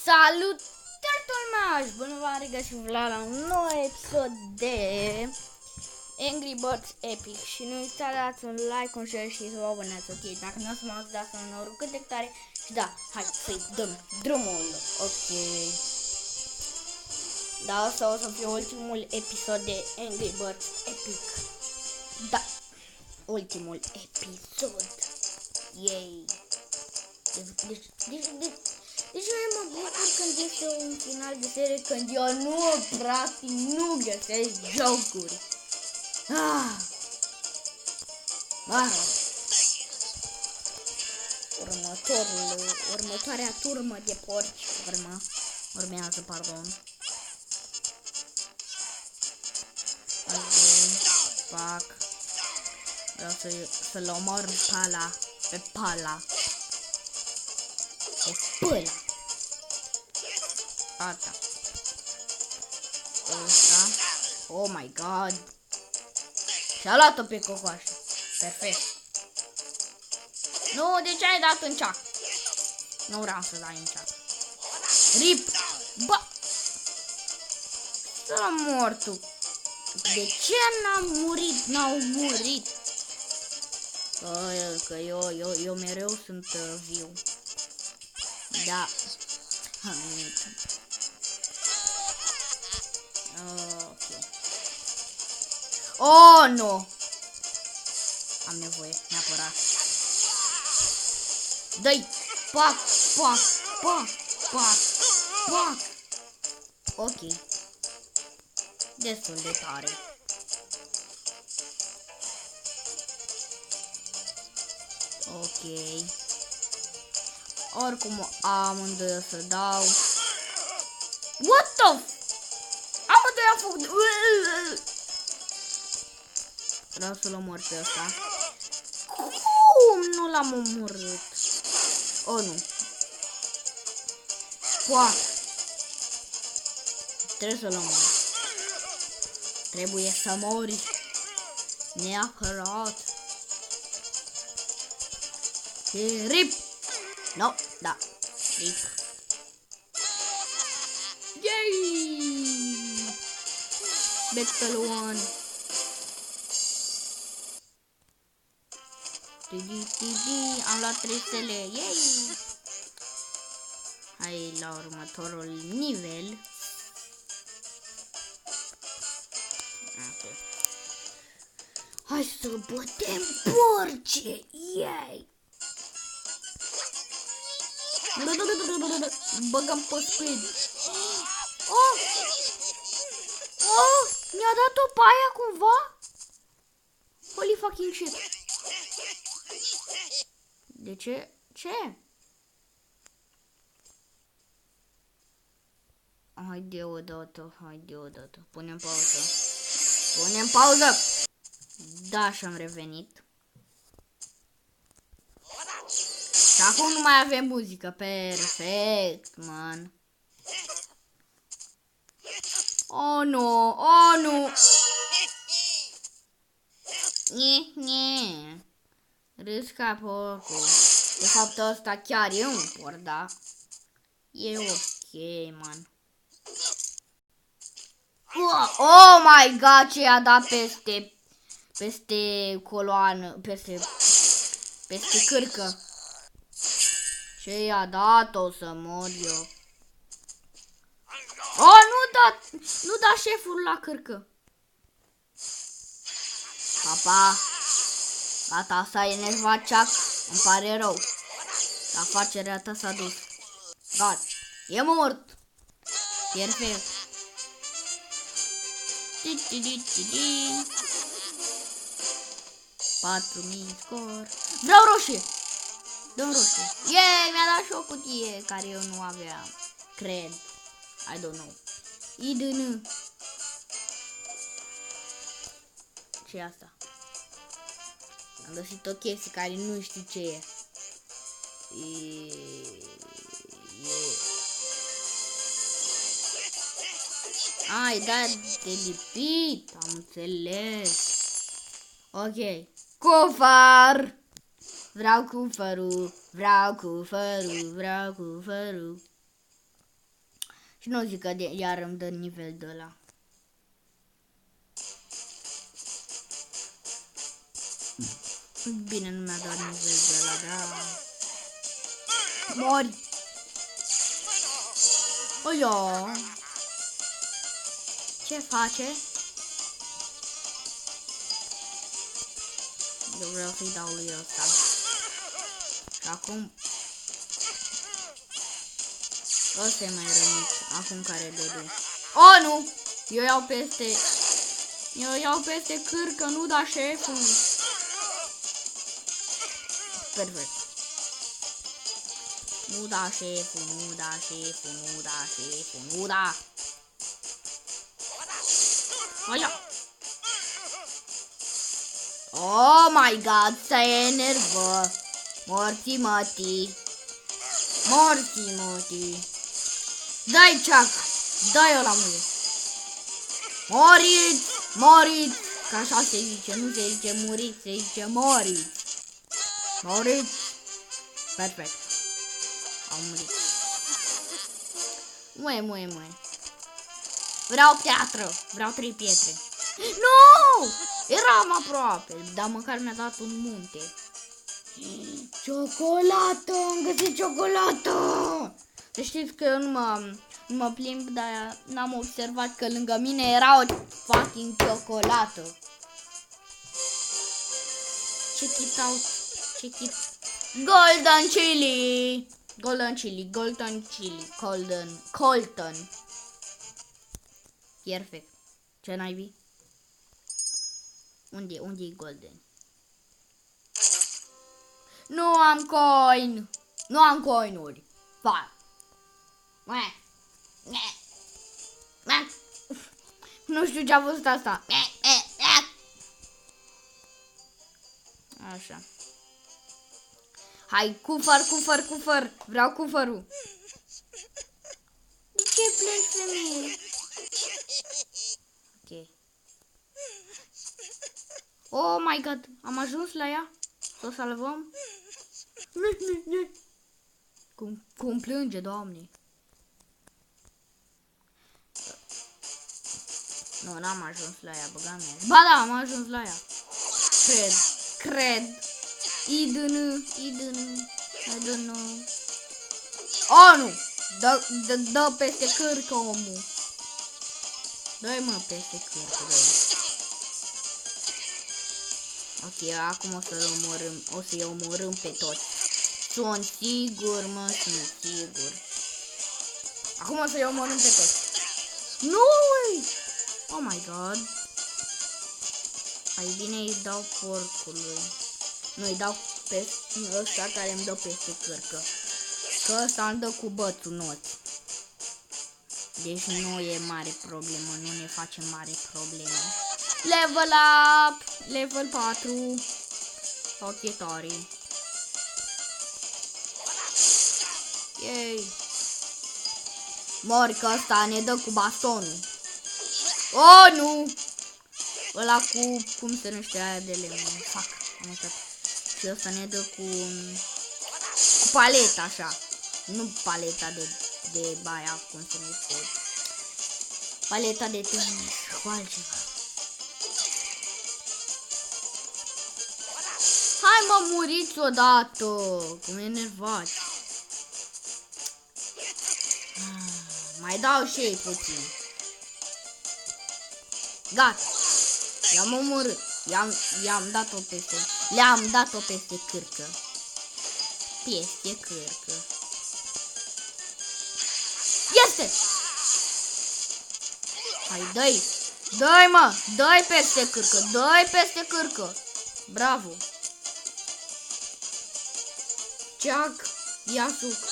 Salut, turtlemaș! Bună v-am regăsit la un nou episod de Angry Birds Epic. Și nu uitați, dați un like, un share și să vă abonați, ok? Dacă nu o să mă auzi, dați un noroc cât de tare. Și da, hai să-i dăm drumul, ok? Da, asta o să fie ultimul episod de Angry Birds Epic. Da, ultimul episod. Yay! Deci eu mă bucur când este un final de serie, când eu practic nu găsesc jocuri. Următoarea turmă de porci urmează, pardon. Fac. Vreau să-l omor pe pala. Pe pâlă. Asta. Ăsta. Oh my god. Și-a luat-o pe cocoașă. Perfect. Nu, de ce ai dat în ceac? Nu vreau să dai în ceac. Rip. Bă. Să mor tu. De ce n-au murit? Că eu mereu sunt viu. Da. Ok. Oh, nu! Am nevoie, neapărat. Dă-i! Pac! Ok. Destul de tare. Ok. Oricum amândoi o să dau. What the f... Amândoi am făcut. Vreau să-l omor pe ăsta. Cum nu l-am omorât? Oh, nu. Poate. Trebuie să-l omor. Trebuie să mori. Neapărat. Rip. No, da. Rip. Yay! Battle 1. Am luat 3 stele. Yay! Hai la următorul nivel. Okay. Hai să bătem porci! Yay! Băgăm pe speed. Oh! Mi-a dat-o pe aia cumva? Holy fucking shit. De ce? Ce? Haide odată. Punem pauză. Da, și-am revenit. Și acum nu mai avem muzică. Perfect, man. Oh, nu. Nie. Râs ca porcul. De fapt, ăsta chiar e un porc, da? E ok, man. Oh my god, ce i-a dat peste coloană, peste cârcă. Ce i-a dat, o să mor eu. Oh, nu da șeful la cârcă. Papa. Gata, s-a enervat Chuck. Îmi pare rău. Afacerea ta s-a dus. Gata. E mort. Perfect. 4000 scor. Vreau roșie. Dăm roșie. Yay, mi-a dat și o cutie care eu nu aveam. Cred. I don't know. IDN. Ce e asta? Am găsit o chestie care nu știu ce e. Ai, da, de lipit. Am înțeles. Ok. Cufăr. Vreau cufărul. Și nu zic că iar îmi dă nivel de ăla. Bine, nu mi-a dat nivel de ăla, da. Mori! Oio! Ce face? Eu vreau să-i dau lui ăsta. Și acum... ăsta e mai rănit. Acum care dădu. Oh, nu! Eu iau peste cârcă, nu da șeful. Perfect. Nu da șeful, nu da șeful, nu da șeful, nu da. Aia. Oh my god, se enervă. Morții mătii. Morții mătii. Dai Chuck, dai-o la mine. Moriți, moriți. Că așa se zice, nu se zice muriți, se zice moriți. Moriți. Perfect. Au murit. Mue. Vreau piatră. Vreau 3 pietre. Nu! Eram aproape, dar măcar mi-a dat un munte. Ciocolată! Am găsit ciocolată! Să știți că eu nu mă plimb, dar n-am observat că lângă mine era o fucking ciocolată. Check it out. Check it. Golden chili. Golden chili. Colton. Perfect. Ce naibii? Unde-i golden? Nu am coin. Nu am coinuri. Fa. Nu știu ce a fost asta. Așa. Hai, cufăr. Vreau cufărul. De ce pleci pe mine? Ok. Oh my god, am ajuns la ea? Să o salvăm? Cum plânge, doamne. Nu, n-am ajuns la ea, băga mea. Ba da, am ajuns la ea. Cred. I don't know. Oh, nu! Dă peste cârcă, omul. Dă-i mă peste cârcă, dă-i. Ok, acum o să-i omorâm pe toți. Sunt sigur. Acum o să-i omorâm pe toți. Nu! Oh my god. Mai bine îi dau porcului. Nu, îi dau pe ăsta care îmi dă peste cârcă. Că ăsta îmi dă cu bățul noți. Deci nu e mare problemă, nu ne face mare problemă. Level up! Level 4. Ochetorii. Yay! Mori că ăsta ne dă cu bastonul. Oh, nu! Ăla cu... cum se numește aia de lemn? Fac, am uitat. Și ăsta ne dă cu paleta, așa. Nu paleta de baia, cum se numește. Paleta de tenis, cu altceva. Hai mă, muriți odată, cum e enervați. Mai dau și ei puțin. Gata. I-am omorât. I-am dat-o peste. Le-am dat-o peste cârcă. Peste cârcă. Este! Hai, dă-i! Dă-i, mă! Dă-i peste cârcă! Dă-i peste cârcă! Bravo! Chuck, Yasuke.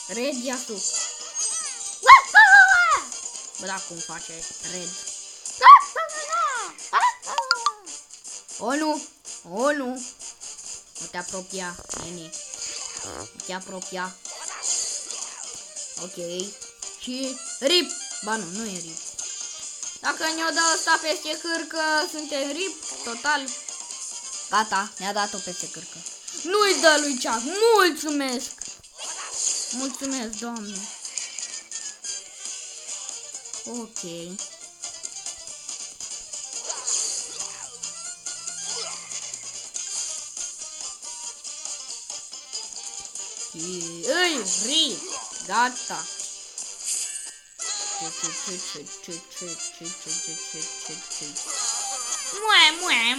Red Yasuke. Bă, da, cum face Red? O, nu! O, nu! Nu te apropia, nene. Nu te apropia. Ok. Și rip! Ba nu, nu e rip. Dacă ne-o dă ăsta peste cârcă, suntem rip, total. Gata, ne-a dat-o peste cârcă. Nu-i dă lui Chuck, mulțumesc! Mulțumesc, Doamne. Ok. Îi ri. Gata.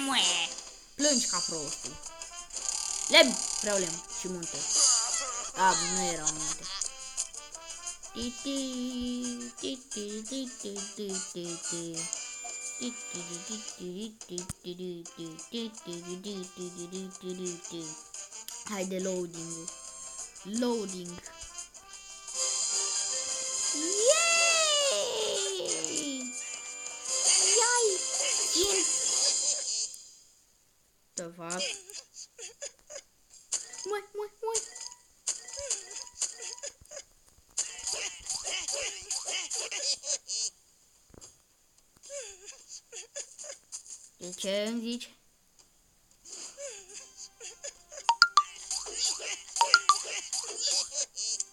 Mue. Plângi ca prostul. Lemn, vreau lemn și munte. Da, nu erau munte. Haide, loading. Loading. Yay! Yai! The fuck? Mui. De ce îmi zici?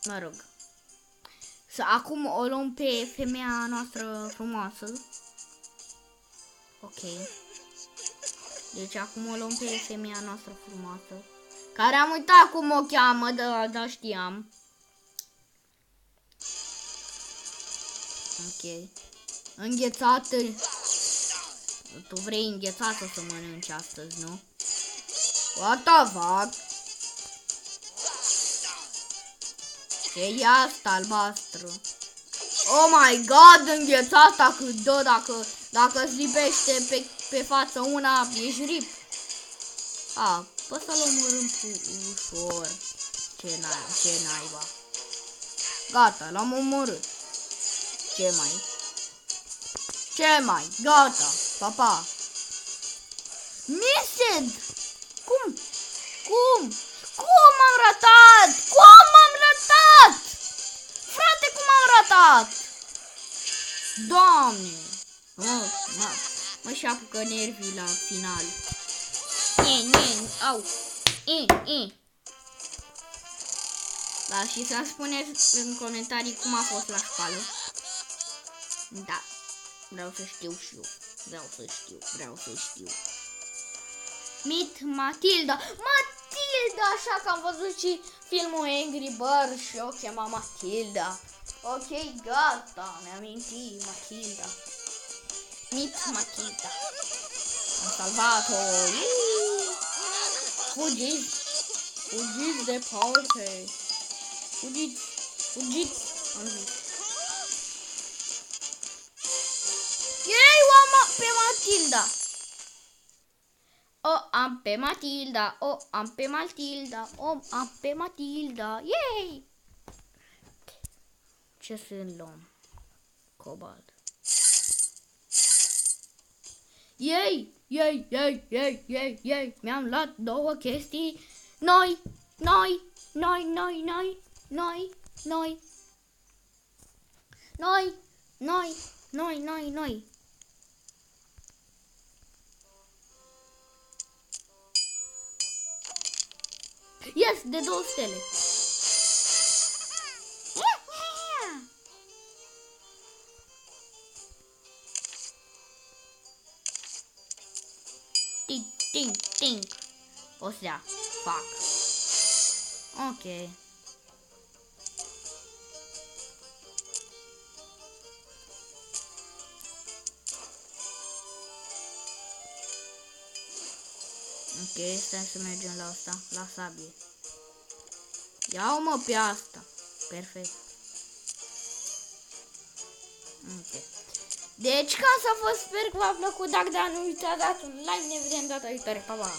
Mă rog. Acum o luăm pe femeia noastră frumoasă. Ok. Deci acum o luăm pe femeia noastră frumoasă. Care am uitat cum o cheamă, da știam. Ok. Înghețată. Tu vrei înghețată să mănânci astăzi, nu? What the fuck? Ce e asta albastră? Oh my god, înghețata cât dă, dacă îți lipește pe față una, ești rip. Poți să-l omorâm ușor. Ce naiba. Gata, l-am omorât. Ce mai? Gata, papa. Missed! Cum am ratat? Frate, cum am ratat? Doamne! Mă și apucă nervii la final. Au. Da, și să spuneți în comentarii cum a fost la școală. Da. Vreau să știu și eu. Vreau să știu. Meet Matilda. Așa că am văzut și filmul Angry Birds și o chema Matilda. Ok, gata, mi-am amintit Matilda. Meet Matilda. Am salvat-o. Fugiți de parte. Fugiți. Am zis. Ei, o am pe Matilda. O am pe Matilda. Yay! Ce să luăm? Cobalt. Yay! Mi-am luat 2 chestii noi. Yes, de 2 stele. Ting. O să ia. Fac. Ok. Ok, stai să mergem la asta, la sabie. Ia-o-mă pe asta. Perfect. Ok. Deci, ca să vă sper că v-a plăcut, dacă nu uitați, dați un like, ne vedem data viitoare. Pa, pa!